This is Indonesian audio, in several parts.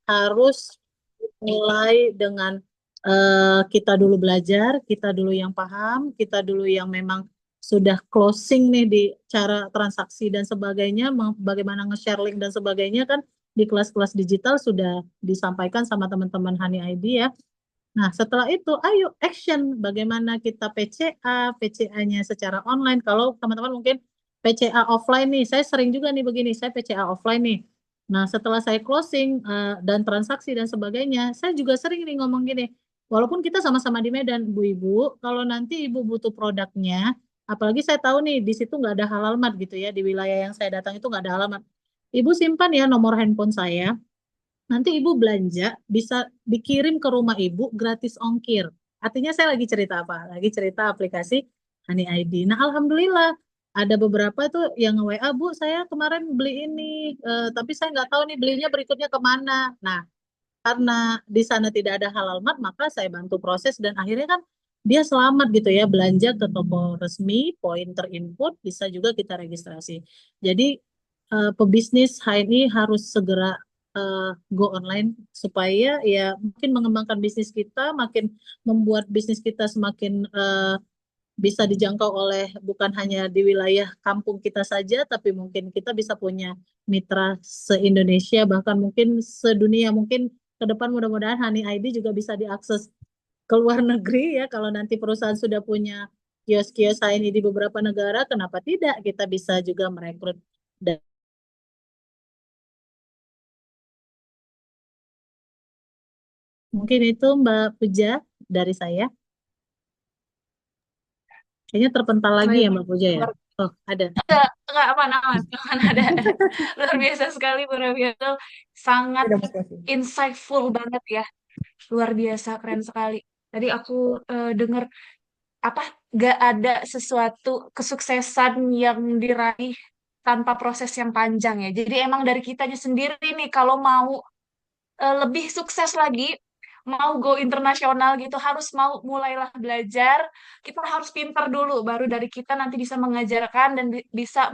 harus mulai dengan kita dulu belajar, kita dulu yang paham, kita dulu yang memang sudah closing nih di cara transaksi dan sebagainya, bagaimana nge-share link dan sebagainya kan di kelas-kelas digital sudah disampaikan sama teman-teman Hani ID ya. Nah, setelah itu, ayo action. Bagaimana kita PCA, PCA-nya secara online. Kalau teman-teman mungkin PCA offline nih, saya sering juga nih begini, saya PCA offline nih. Nah, setelah saya closing dan transaksi dan sebagainya, saya juga sering nih ngomong gini, walaupun kita sama-sama di Medan, Bu Ibu, kalau nanti Ibu butuh produknya, apalagi saya tahu nih, di situ nggak ada halal mat gitu ya, di wilayah yang saya datang itu nggak ada halal mat. Ibu simpan ya nomor handphone saya, nanti ibu belanja bisa dikirim ke rumah ibu gratis ongkir. Artinya saya lagi cerita apa? Lagi cerita aplikasi Honey ID. Nah, alhamdulillah ada beberapa tuh yang WA, Bu, saya kemarin beli ini, tapi saya nggak tahu nih belinya berikutnya kemana. Nah, karena di sana tidak ada halal mat, maka saya bantu proses dan akhirnya kan dia selamat gitu ya belanja ke toko resmi, poin terinput, bisa juga kita registrasi. Jadi pebisnis hari ini harus segera eh, go online supaya ya mungkin mengembangkan bisnis kita, makin membuat bisnis kita semakin bisa dijangkau oleh bukan hanya di wilayah kampung kita saja, tapi mungkin kita bisa punya mitra se-Indonesia, bahkan mungkin sedunia. Mungkin ke depan mudah-mudahan Honey ID juga bisa diakses ke luar negeri ya. Kalau nanti perusahaan sudah punya kios-kios ini di beberapa negara, kenapa tidak kita bisa juga merekrut. Dan mungkin itu Mbak Puja dari saya. Kayaknya terpental lagi ya Baik. Mbak Puja ya. Luar- Oh, ada. Enggak aman-aman. Aman ada. Luar biasa sekali, Bu Rabia. Itu sangat Ada Mas Yofi. insightful banget ya. Luar biasa, keren sekali. Tadi aku dengar apa gak ada sesuatu kesuksesan yang diraih tanpa proses yang panjang ya. Jadi emang dari kitanya sendiri nih kalau mau lebih sukses lagi, mau go internasional gitu, harus mau mulailah belajar. Kita harus pintar dulu, baru dari kita nanti bisa mengajarkan dan bisa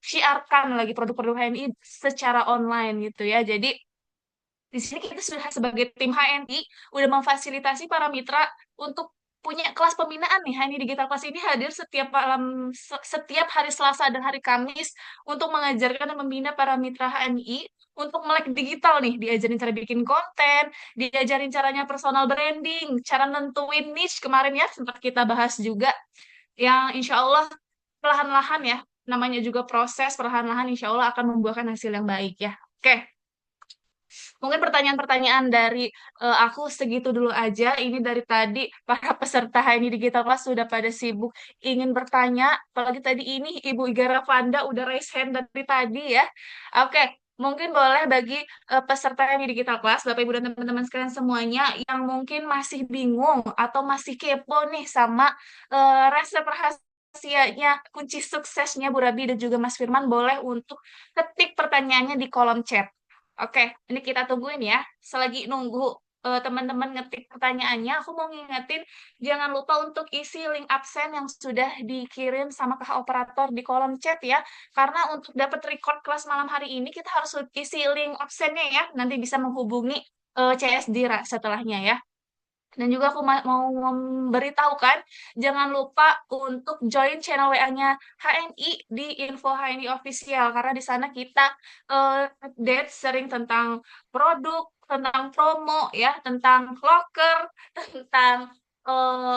syiarkan lagi produk-produk HNI secara online gitu ya. Jadi di sini kita sudah sebagai tim HNI udah memfasilitasi para mitra untuk punya kelas pembinaan nih. HNI Digital Class ini hadir setiap hari Selasa dan hari Kamis untuk mengajarkan dan membina para mitra HNI untuk melek digital nih, diajarin cara bikin konten, diajarin caranya personal branding, cara nentuin niche kemarin ya sempat kita bahas juga yang insya Allah perlahan-lahan ya, namanya juga proses perlahan-lahan insya Allah akan membuahkan hasil yang baik ya. Oke, mungkin pertanyaan-pertanyaan dari aku segitu dulu aja. Ini dari tadi para peserta ini Digital Class sudah pada sibuk ingin bertanya. Apalagi tadi ini Ibu Igara Fanda udah raise hand dari tadi ya. Oke, mungkin boleh bagi peserta ini Digital Class, Bapak Ibu dan teman-teman sekalian semuanya yang mungkin masih bingung atau masih kepo nih sama resep rahasianya, kunci suksesnya Bu Rabi dan juga Mas Firman, boleh untuk ketik pertanyaannya di kolom chat. Oke, ini kita tungguin ya. Selagi nunggu teman-teman ngetik pertanyaannya, aku mau ngingetin jangan lupa untuk isi link absen yang sudah dikirim sama KH operator di kolom chat ya. Karena untuk dapat record kelas malam hari ini kita harus isi link absennya ya. Nanti bisa menghubungi CS Dira setelahnya ya. Dan juga aku mau memberitahukan, jangan lupa untuk join channel WA-nya HNI di Info HNI Official, karena di sana kita update sering tentang produk, tentang promo, ya, tentang locker, tentang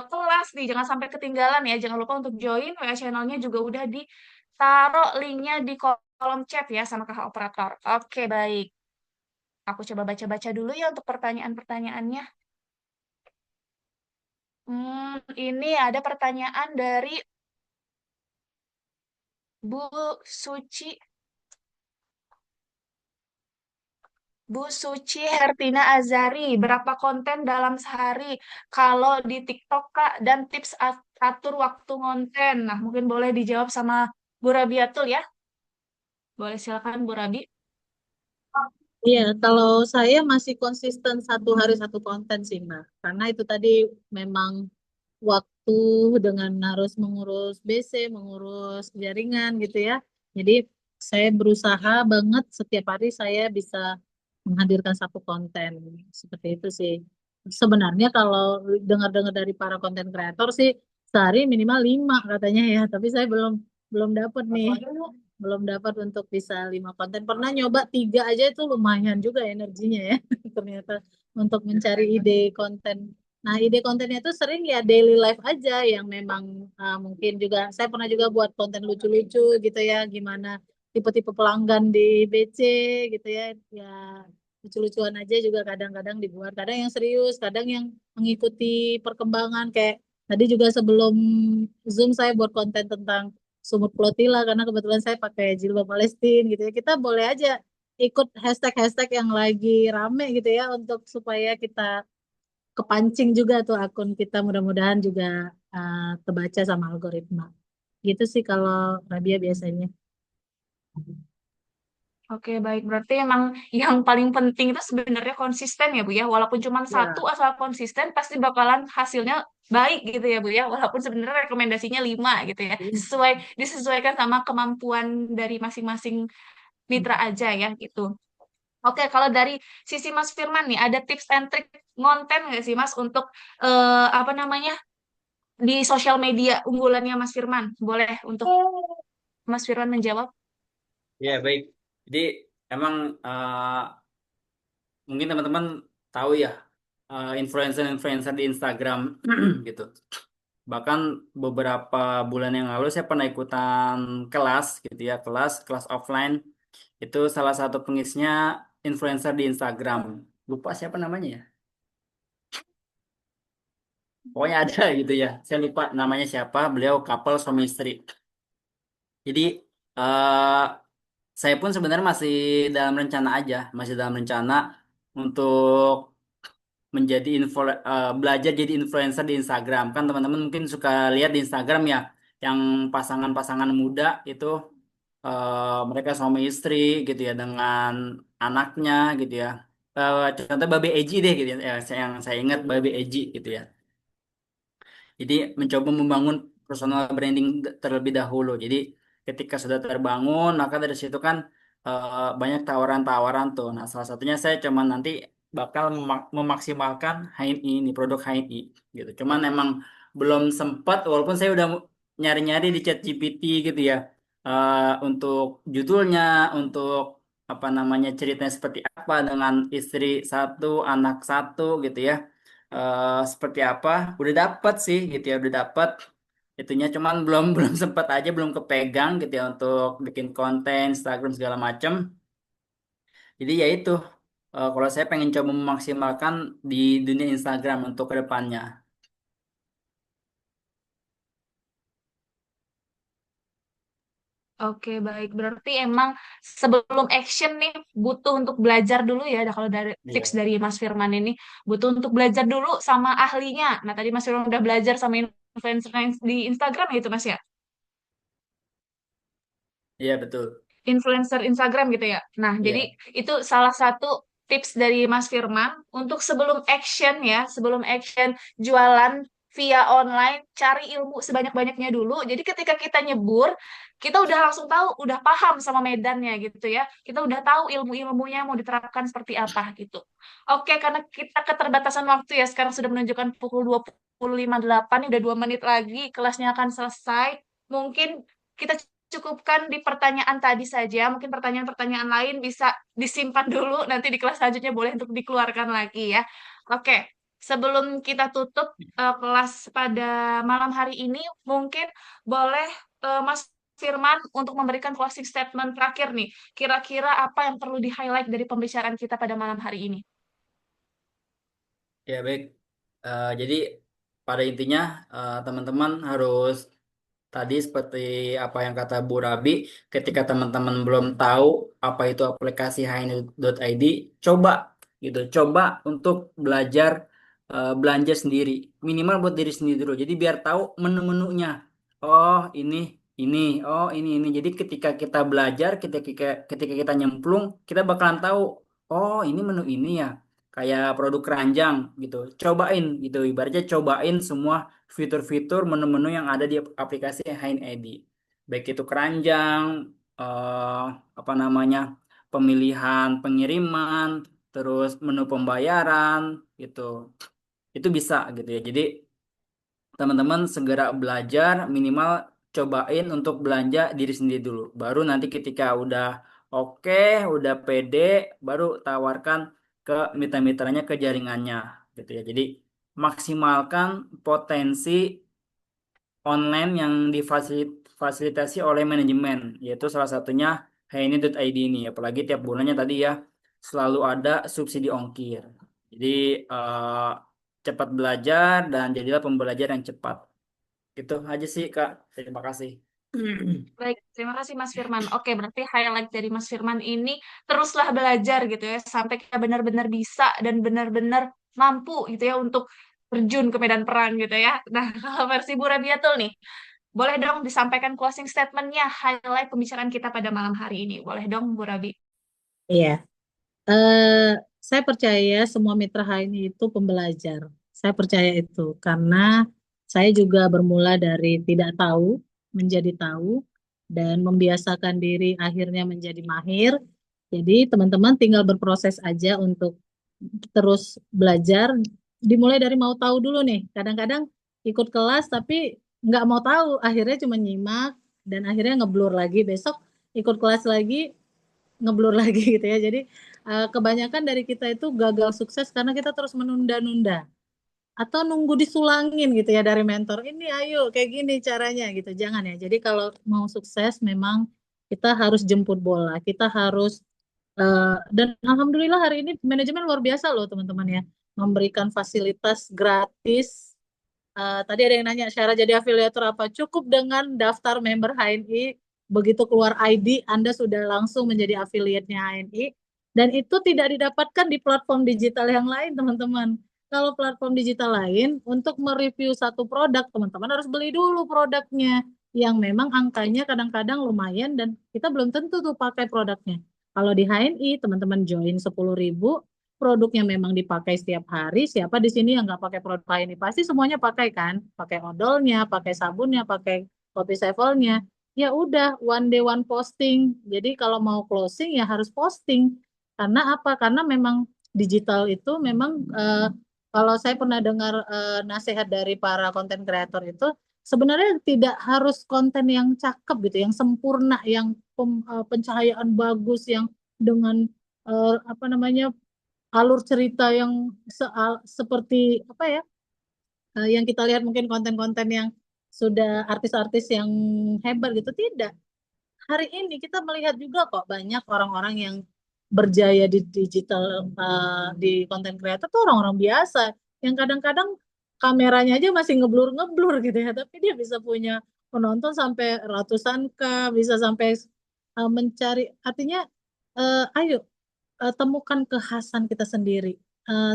kelas nih, jangan sampai ketinggalan ya. Jangan lupa untuk join WA channelnya juga udah ditaruh linknya di kolom chat ya sama kakak operator. Oke, baik. Aku coba baca-baca dulu ya untuk pertanyaan-pertanyaannya. Ini ada pertanyaan dari Bu Suci, Bu Suci Hertina Azari. Berapa konten dalam sehari kalau di TikTok, Kak? Dan tips atur waktu konten. Nah, mungkin boleh dijawab sama Bu Rabiatul ya. Boleh silakan Bu Rabi. Iya, kalau saya masih konsisten satu hari satu konten sih, Mbak. Karena itu tadi memang waktu dengan harus mengurus BC, mengurus jaringan gitu ya. Jadi saya berusaha banget setiap hari saya bisa menghadirkan satu konten seperti itu sih. Sebenarnya kalau dengar-dengar dari para konten kreator sih sehari minimal 5 katanya ya, tapi saya belum belum dapat nih, belum dapat untuk bisa 5 konten. Pernah nyoba 3 aja itu lumayan juga energinya ya, ternyata untuk mencari ide konten. Nah, ide kontennya itu sering ya daily life aja yang memang mungkin juga saya pernah juga buat konten lucu-lucu gitu ya, gimana tipe-tipe pelanggan di BC gitu ya. Ya lucu-lucuan aja juga kadang-kadang dibuat. Kadang yang serius, kadang yang mengikuti perkembangan kayak tadi juga sebelum Zoom saya buat konten tentang Sumut Flotilla karena kebetulan saya pakai jilbab Palestina gitu ya. Kita boleh aja ikut hashtag-hashtag yang lagi rame gitu ya untuk supaya kita kepancing juga tuh akun kita mudah-mudahan juga kebaca sama algoritma. Gitu sih kalau Rabia biasanya. Oke, baik. Berarti emang yang paling penting itu sebenarnya konsisten ya, Bu ya. Walaupun cuma satu Ya. asal konsisten, pasti bakalan hasilnya baik gitu ya, Bu ya. Walaupun sebenarnya rekomendasinya 5 gitu ya. Disesuaikan sama kemampuan dari masing-masing mitra aja ya gitu. Oke, kalau dari sisi Mas Firman nih, ada tips and trick ngonten nggak sih Mas untuk apa namanya di sosial media unggulannya Mas Firman? Boleh untuk Mas Firman menjawab? Ya, baik. Jadi emang mungkin teman-teman tahu ya influencer-influencer di Instagram gitu. Bahkan beberapa bulan yang lalu saya pernah ikutan kelas gitu ya, kelas offline. Itu salah satu pengisinya influencer di Instagram. Lupa siapa namanya ya. Pokoknya ada gitu ya. Saya lupa namanya siapa. Beliau couple suami istri. Jadi eh saya pun sebenarnya masih dalam rencana aja, masih dalam rencana untuk belajar jadi influencer di Instagram. Kan teman-teman mungkin suka lihat di Instagram ya, yang pasangan-pasangan muda itu mereka suami istri gitu ya dengan anaknya gitu ya. Contoh Babe Eji deh gitu ya, yang saya ingat Babe Eji gitu ya. Jadi mencoba membangun personal branding terlebih dahulu. Jadi ketika sudah terbangun, maka dari situ kan banyak tawaran-tawaran tuh. Nah, salah satunya saya cuman nanti bakal memaksimalkan HNI ini produk HNI gitu. Cuman emang belum sempat, walaupun saya udah nyari-nyari di ChatGPT gitu ya, untuk judulnya, untuk apa namanya ceritanya seperti apa dengan istri satu, anak satu gitu ya, seperti apa udah dapat sih gitu ya, udah dapat itunya, cuman belum belum sempat aja, belum kepegang gitu ya untuk bikin konten Instagram segala macam. Jadi ya itu, kalau saya pengen coba memaksimalkan di dunia Instagram untuk kedepannya. Oke, baik. Berarti emang sebelum action nih butuh untuk belajar dulu ya. Kalau dari tips Iya, dari Mas Firman ini butuh untuk belajar dulu sama ahlinya. Nah, tadi Mas Firman udah belajar sama influencer di Instagram ya itu Mas ya. iya betul. Influencer Instagram gitu ya. Nah, jadi Iya, itu salah satu tips dari Mas Firman untuk sebelum action ya, sebelum action jualan via online, cari ilmu sebanyak-banyaknya dulu. Jadi ketika kita nyebur, kita udah langsung tahu, udah paham sama medannya gitu ya. Kita udah tahu ilmu-ilmunya mau diterapkan seperti apa gitu. Oke, karena kita keterbatasan waktu ya, sekarang sudah menunjukkan pukul 20.58, udah 2 menit lagi kelasnya akan selesai. Mungkin kita cukupkan di pertanyaan tadi saja. Mungkin pertanyaan-pertanyaan lain bisa disimpan dulu, nanti di kelas selanjutnya boleh untuk dikeluarkan lagi ya. Oke, sebelum kita tutup kelas pada malam hari ini, mungkin boleh Mas Firman untuk memberikan closing statement terakhir nih. Kira-kira apa yang perlu di-highlight dari pembicaraan kita pada malam hari ini? ya baik. Jadi pada intinya teman-teman harus tadi seperti apa yang kata Bu Rabi, ketika teman-teman belum tahu apa itu aplikasi HNI.id, coba gitu, coba untuk belajar belanja sendiri, minimal buat diri sendiri dulu. Jadi biar tahu menu-menunya. Oh ini, oh ini. Jadi ketika kita belajar, ketika kita nyemplung, kita bakalan tahu. Oh ini menu ini ya, kayak produk keranjang gitu. Cobain gitu, ibaratnya cobain semua fitur-fitur menu-menu yang ada di aplikasi Hein ID. Baik itu keranjang, apa namanya, pemilihan pengiriman, terus menu pembayaran gitu. Itu bisa gitu ya. Jadi teman-teman segera belajar, minimal cobain untuk belanja diri sendiri dulu. Baru nanti ketika udah oke, udah pede, baru tawarkan ke mitra-mitranya, ke jaringannya gitu ya. Jadi maksimalkan potensi online yang difasilitasi oleh manajemen, yaitu salah satunya HNI.id ini. Apalagi tiap bulannya tadi ya selalu ada subsidi ongkir. Jadi eh, cepat belajar dan jadilah pembelajar yang cepat. Gitu aja sih Kak. Terima kasih. Baik, terima kasih Mas Firman. Oke, berarti highlight dari Mas Firman ini teruslah belajar gitu ya sampai kita benar-benar bisa dan benar-benar mampu gitu ya untuk terjun ke medan perang gitu ya. Nah, kalau versi Bu Rabiatul nih, boleh dong disampaikan closing statement-nya, highlight pembicaraan kita pada malam hari ini. Boleh dong, Bu Rabi? Iya. Eh, saya percaya semua mitra HNI itu pembelajar. Saya percaya itu karena saya juga bermula dari tidak tahu menjadi tahu dan membiasakan diri akhirnya menjadi mahir. Jadi teman-teman tinggal berproses aja untuk terus belajar. Dimulai dari mau tahu dulu nih. Kadang-kadang ikut kelas tapi nggak mau tahu, akhirnya cuma nyimak dan akhirnya ngeblur lagi. Besok ikut kelas lagi ngeblur lagi gitu ya. Jadi kebanyakan dari kita itu gagal sukses karena kita terus menunda-nunda atau nunggu disulangin gitu ya dari mentor. Ini ayo kayak gini caranya gitu. Jangan ya. Jadi kalau mau sukses memang kita harus jemput bola. Kita harus dan alhamdulillah hari ini manajemen luar biasa loh teman-teman ya. Memberikan fasilitas gratis. Tadi ada yang nanya syarat jadi afiliator apa? Cukup dengan daftar member HNI. Begitu keluar ID, Anda sudah langsung menjadi afiliatnya HNI. Dan itu tidak didapatkan di platform digital yang lain, teman-teman. Kalau platform digital lain, untuk mereview satu produk, teman-teman harus beli dulu produknya. Yang memang angkanya kadang-kadang lumayan dan kita belum tentu tuh pakai produknya. Kalau di HNI, teman-teman join 10.000, produknya memang dipakai setiap hari. Siapa di sini yang nggak pakai produk ini? Pasti semuanya pakai kan? Pakai odolnya, pakai sabunnya, pakai kopi sevelnya. Ya udah, one day one posting. Jadi kalau mau closing ya harus posting. Karena apa? Karena memang digital itu memang kalau saya pernah dengar nasihat dari para konten kreator itu sebenarnya tidak harus konten yang cakep gitu, yang sempurna, yang pencahayaan bagus, yang dengan apa namanya alur cerita yang seperti apa ya yang kita lihat mungkin konten-konten yang sudah artis-artis yang hebat gitu tidak. Hari ini kita melihat juga kok banyak orang-orang yang berjaya di digital di konten kreator tuh orang-orang biasa yang kadang-kadang kameranya aja masih ngeblur-ngeblur gitu ya tapi dia bisa punya penonton sampai ratusan K, bisa sampai mencari artinya ayo temukan kekhasan kita sendiri.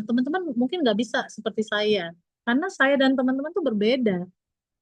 Teman-teman mungkin nggak bisa seperti saya, karena saya dan teman-teman tuh berbeda.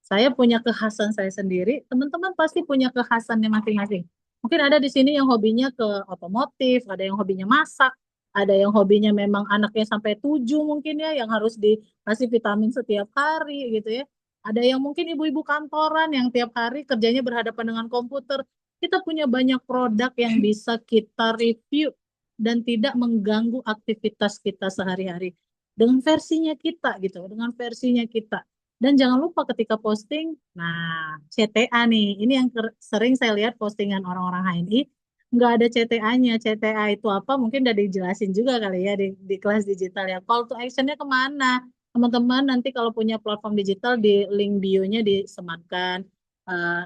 Saya punya kekhasan saya sendiri, teman-teman pasti punya kekhasannya masing-masing. Mungkin ada di sini yang hobinya ke otomotif, ada yang hobinya masak, ada yang hobinya memang anaknya sampai 7 mungkin ya, yang harus dikasih vitamin setiap hari gitu ya. Ada yang mungkin ibu-ibu kantoran yang tiap hari kerjanya berhadapan dengan komputer. Kita punya banyak produk yang bisa kita review dan tidak mengganggu aktivitas kita sehari-hari. Dengan versinya kita gitu, dengan versinya kita. Dan jangan lupa ketika posting, nah CTA nih, ini yang sering saya lihat postingan orang-orang HNI, nggak ada CTA-nya. CTA itu apa? Mungkin udah dijelasin juga kali ya di kelas digital ya. Call to action-nya kemana? Teman-teman nanti kalau punya platform digital di link bio-nya disematkan. Eh,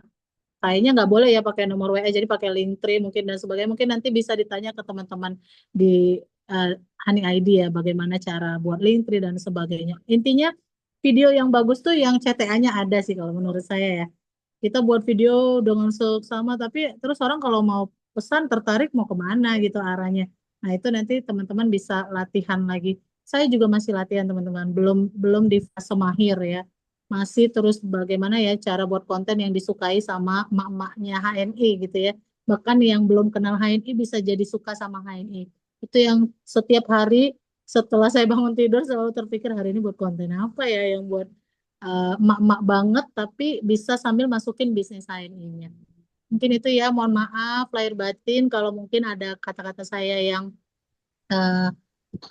Kayaknya nggak boleh ya pakai nomor WA, jadi pakai Linktree mungkin dan sebagainya. Mungkin nanti bisa ditanya ke teman-teman di uh, Honey ID ya, bagaimana cara buat Linktree dan sebagainya. Intinya video yang bagus tuh yang CTA-nya ada sih kalau menurut saya ya. Kita buat video dengan seksama, tapi terus orang kalau mau pesan tertarik mau kemana gitu arahnya. Nah itu nanti teman-teman bisa latihan lagi. Saya juga masih latihan teman-teman, belum belum di fase mahir ya masih terus bagaimana ya cara buat konten yang disukai sama emak-emaknya HNI gitu ya. Bahkan yang belum kenal HNI bisa jadi suka sama HNI. Itu yang setiap hari setelah saya bangun tidur selalu terpikir hari ini buat konten apa ya yang buat emak-emak banget tapi bisa sambil masukin bisnis HNI-nya. Mungkin itu ya, mohon maaf lahir batin kalau mungkin ada kata-kata saya yang eh,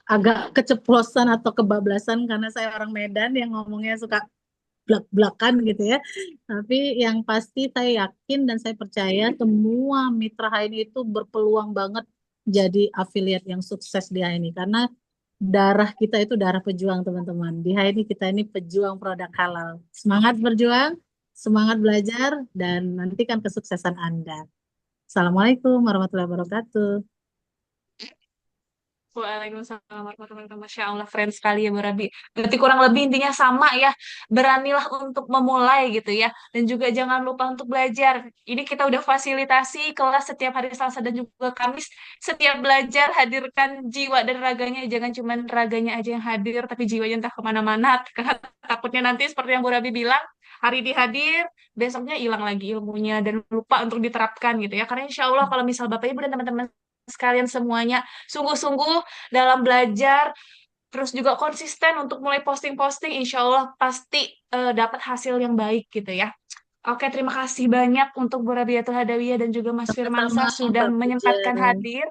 agak keceplosan atau kebablasan karena saya orang Medan yang ngomongnya suka blak-blakan gitu ya. Tapi yang pasti saya yakin dan saya percaya semua mitra HNI itu berpeluang banget jadi afiliat yang sukses di HNI karena darah kita itu darah pejuang teman-teman. Di HNI kita ini pejuang produk halal. Semangat berjuang, semangat belajar dan nantikan kesuksesan Anda. Assalamualaikum warahmatullahi wabarakatuh. Waalaikumsalam warahmatullahi wabarakatuh. Masya Allah, keren sekali ya Bu Rabi. Berarti kurang lebih intinya sama ya. Beranilah untuk memulai gitu ya. Dan juga jangan lupa untuk belajar. Ini kita udah fasilitasi kelas setiap hari Selasa dan juga Kamis. Setiap belajar, hadirkan jiwa dan raganya. Jangan cuma raganya aja yang hadir, tapi jiwanya entah kemana-mana. Karena takutnya nanti seperti yang Bu Rabi bilang, hari dihadir, besoknya hilang lagi ilmunya dan lupa untuk diterapkan gitu ya. Karena insya Allah kalau misal Bapak Ibu dan teman-teman sekalian semuanya sungguh-sungguh dalam belajar, terus juga konsisten untuk mulai posting-posting, insya Allah pasti dapat hasil yang baik gitu ya. Oke, terima kasih banyak untuk Bu Rabiatul Hadawiyah dan juga Mas Sama-sama Firmansyah sudah Pak menyempatkan Puja. hadir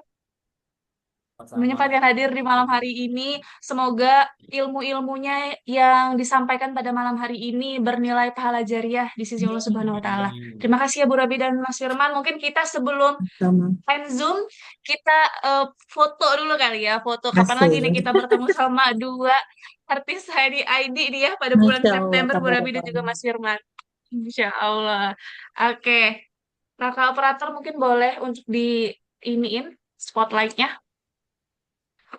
Sama. di malam hari ini. Semoga ilmu-ilmunya yang disampaikan pada malam hari ini bernilai pahala jariah di sisi Allah Subhanahu wa taala. Terima kasih ya Bu Rabi dan Mas Firman. Mungkin kita sebelum Sama. end Zoom, kita foto dulu kali ya. Foto kapan lagi nih Asik. kita bertemu sama dua artis ID ID dia pada bulan Masya Allah, September, Bu Rabi dan juga tabarakallah. Mas Firman. Insya Allah. Oke. Kakak operator mungkin boleh untuk di iniin spotlightnya.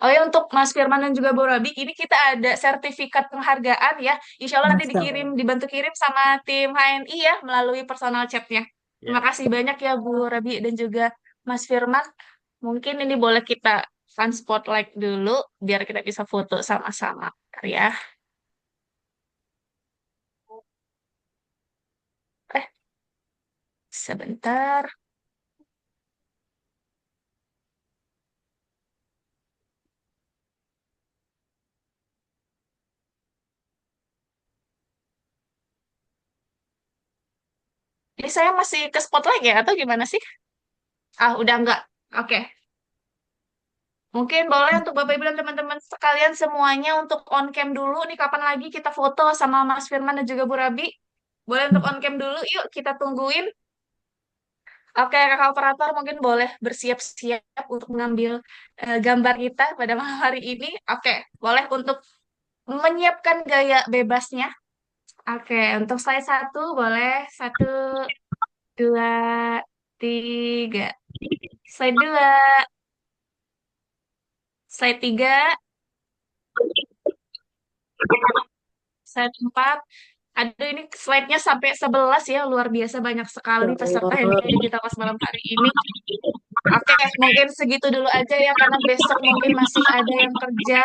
Oh ya, untuk Mas Firman dan juga Bu Robi, ini kita ada sertifikat penghargaan ya. Insya Allah nanti Masya Allah. dibantu kirim sama tim HNI ya melalui personal chatnya. Terima Ya. kasih banyak ya Bu Robi dan juga Mas Firman. Mungkin ini boleh kita fun spotlight dulu biar kita bisa foto sama-sama ya. Eh, sebentar. Ini saya masih ke spotlight ya atau gimana sih? Ah, udah enggak. Oke. Mungkin boleh untuk Bapak Ibu dan teman-teman sekalian semuanya untuk on cam dulu. Nih kapan lagi kita foto sama Mas Firman dan juga Bu Rabi? Boleh untuk on cam dulu. Yuk kita tungguin. Oke, kakak operator mungkin boleh bersiap-siap untuk mengambil gambar kita pada malam hari ini. Oke, boleh untuk menyiapkan gaya bebasnya. Oke, untuk slide satu boleh. Satu, dua, tiga. Slide dua, slide tiga, slide empat. Aduh, ini slide-nya sampai 11 ya, luar biasa banyak sekali Ya peserta yang Allah. dikirim kita pas malam hari ini. Oke, mungkin segitu dulu aja ya, karena besok mungkin masih ada yang kerja.